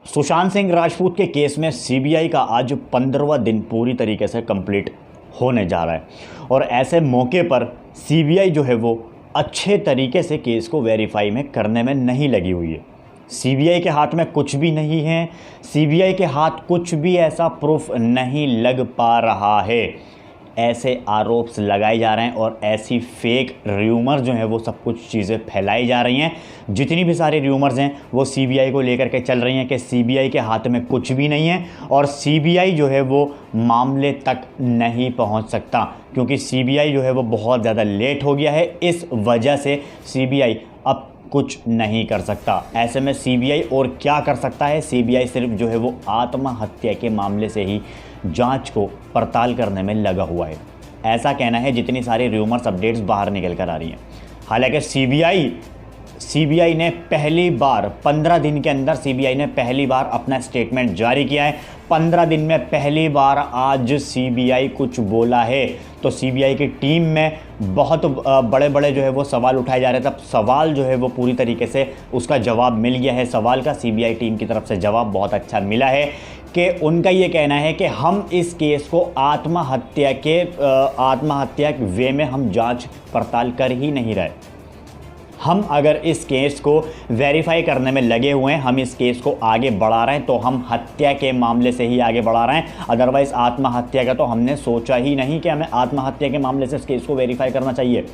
सुशांत सिंह राजपूत के केस में सीबीआई का आज 15वां दिन पूरी तरीके से कंप्लीट होने जा रहा है और ऐसे मौके पर सीबीआई जो है वो अच्छे तरीके से केस को वेरीफाई में करने में नहीं लगी हुई है। सीबीआई के हाथ में कुछ भी नहीं है, सीबीआई के हाथ कुछ भी ऐसा प्रूफ नहीं लग पा रहा है। ऐसे आरोप लगाए जा रहे हैं और ऐसी फेक र्यूमर जो है वो सब कुछ चीज़ें फैलाई जा रही हैं। जितनी भी सारी र्यूमर्स हैं वो सीबीआई को लेकर के चल रही हैं कि सीबीआई के हाथ में कुछ भी नहीं है और सीबीआई जो है वो मामले तक नहीं पहुंच सकता, क्योंकि सीबीआई जो है वो बहुत ज़्यादा लेट हो गया है। इस वजह से सीबीआई अब कुछ नहीं कर सकता। ऐसे में सीबीआई और क्या कर सकता है? सीबीआई सिर्फ जो है वो आत्महत्या के मामले से ही जांच को पड़ताल करने में लगा हुआ है, ऐसा कहना है जितनी सारी र्यूमर्स अपडेट्स बाहर निकल कर आ रही हैं। हालांकि सीबीआई ने पहली बार 15 दिन के अंदर सीबीआई ने पहली बार अपना स्टेटमेंट जारी किया है। 15 दिन में पहली बार आज सीबीआई कुछ बोला है। तो सीबीआई की टीम में बहुत बड़े बड़े जो है वो सवाल उठाए जा रहे थे। तब सवाल जो है वो पूरी तरीके से उसका जवाब मिल गया है। सवाल का सीबीआई टीम की तरफ से जवाब बहुत अच्छा मिला है कि उनका ये कहना है कि हम इस केस को आत्महत्या के वे में हम जांच पड़ताल कर ही नहीं रहे। हम अगर इस केस को वेरीफाई करने में लगे हुए हैं, हम इस केस को आगे बढ़ा रहे हैं, तो हम हत्या के मामले से ही आगे बढ़ा रहे हैं। अदरवाइज़ आत्महत्या का तो हमने सोचा ही नहीं कि हमें आत्महत्या के मामले से इस केस को वेरीफाई करना चाहिए।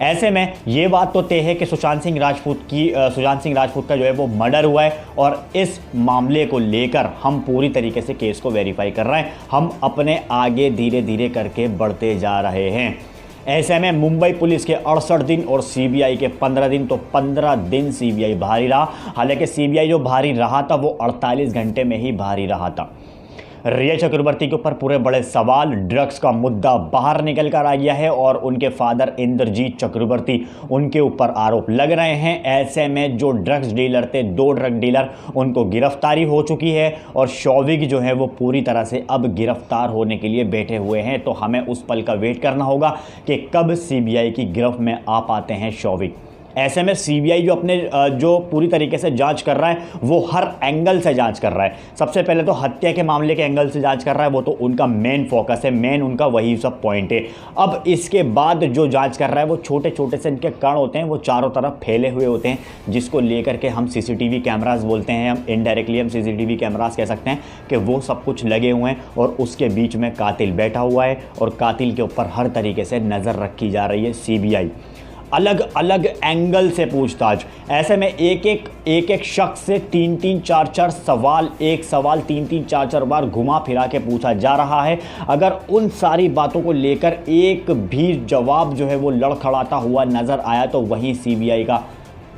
ऐसे में ये बात तो तय है कि सुशांत सिंह राजपूत का जो है वो मर्डर हुआ है और इस मामले को लेकर हम पूरी तरीके से केस को वेरीफाई कर रहे हैं। हम अपने आगे धीरे धीरे करके बढ़ते जा रहे हैं। ऐसे में मुंबई पुलिस के 68 दिन और सीबीआई के 15 दिन, तो 15 दिन सीबीआई भारी रहा। हालांकि सीबीआई जो भारी रहा था वो 48 घंटे में ही भारी रहा था। रिया चक्रवर्ती के ऊपर पूरे बड़े सवाल, ड्रग्स का मुद्दा बाहर निकल कर आ गया है और उनके फादर इंद्रजीत चक्रवर्ती, उनके ऊपर आरोप लग रहे हैं। ऐसे में जो ड्रग्स डीलर थे, 2 ड्रग डीलर, उनको गिरफ्तारी हो चुकी है और शौविक जो है वो पूरी तरह से अब गिरफ्तार होने के लिए बैठे हुए हैं। तो हमें उस पल का वेट करना होगा कि कब सीबीआई की गिरफ्त में आ पाते हैं शौविक। ऐसे में सीबीआई जो पूरी तरीके से जांच कर रहा है वो हर एंगल से जांच कर रहा है। सबसे पहले तो हत्या के मामले के एंगल से जांच कर रहा है, वो तो उनका मेन फोकस है, मेन उनका वही सब पॉइंट है। अब इसके बाद जो जांच कर रहा है वो छोटे छोटे से इनके कण होते हैं, वो चारों तरफ फैले हुए होते हैं, जिसको लेकर के हम सीसीटीवी कैमरास बोलते हैं। हम इनडायरेक्टली हम सीसीटीवी कैमरास कह सकते हैं कि वो सब कुछ लगे हुए हैं और उसके बीच में कातिल बैठा हुआ है और कातिल के ऊपर हर तरीके से नज़र रखी जा रही है सीबीआई। अलग अलग एंगल से पूछताछ। ऐसे में एक एक शख्स से 3-3, 4-4 सवाल, एक सवाल 3-3, 4-4 बार घुमा फिरा के पूछा जा रहा है। अगर उन सारी बातों को लेकर एक भी जवाब जो है वो लड़खड़ाता हुआ नज़र आया तो वहीं सीबीआई का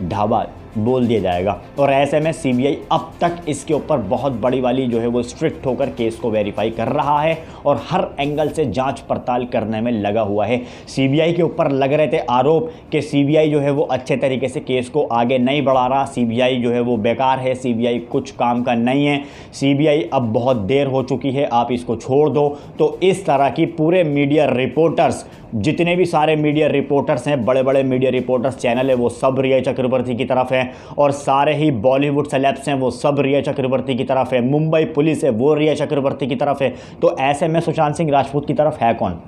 ढाबा बोल दिया जाएगा। और ऐसे में सीबीआई अब तक इसके ऊपर बहुत बड़ी वाली जो है वो स्ट्रिक्ट होकर केस को वेरीफाई कर रहा है और हर एंगल से जांच पड़ताल करने में लगा हुआ है। सीबीआई के ऊपर लग रहे थे आरोप कि सीबीआई जो है वो अच्छे तरीके से केस को आगे नहीं बढ़ा रहा, सीबीआई जो है वो बेकार है, सीबीआई कुछ काम का नहीं है, सीबीआई अब बहुत देर हो चुकी है, आप इसको छोड़ दो। तो इस तरह की पूरे मीडिया रिपोर्टर्स, जितने भी सारे मीडिया रिपोर्टर्स हैं, बड़े बड़े मीडिया रिपोर्टर्स चैनल है, वो सब रिया चक्रवर्ती की तरफ है और सारे ही बॉलीवुड सेलेब्स हैं वो सब रिया चक्रवर्ती की तरफ है। मुंबई पुलिस है वो रिया चक्रवर्ती की तरफ है। तो ऐसे में सुशांत सिंह राजपूत की तरफ है कौन?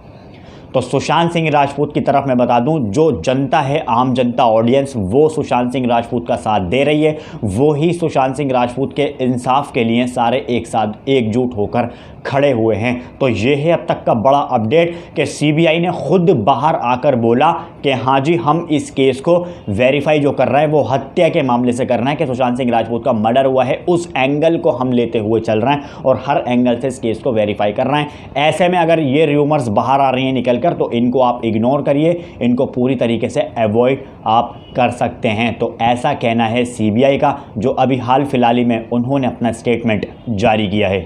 तो सुशांत सिंह राजपूत की तरफ मैं बता दूं, जो जनता है, आम जनता, ऑडियंस, वो सुशांत सिंह राजपूत का साथ दे रही है। वो ही सुशांत सिंह राजपूत के इंसाफ के लिए सारे एक साथ एकजुट होकर खड़े हुए हैं। तो ये है अब तक का बड़ा अपडेट कि सीबीआई ने खुद बाहर आकर बोला कि हाँ जी, हम इस केस को वेरीफाई जो कर रहे हैं वो हत्या के मामले से करना है कि सुशांत सिंह राजपूत का मर्डर हुआ है, उस एंगल को हम लेते हुए चल रहे हैं और हर एंगल से इस केस को वेरीफाई कर रहे हैं। ऐसे में अगर ये र्यूमर्स बाहर आ रही हैं निकल कर, तो इनको आप इग्नोर करिए, इनको पूरी तरीके से अवॉइड आप कर सकते हैं। तो ऐसा कहना है सीबीआई का, जो अभी हाल फिलहाल ही में उन्होंने अपना स्टेटमेंट जारी किया है।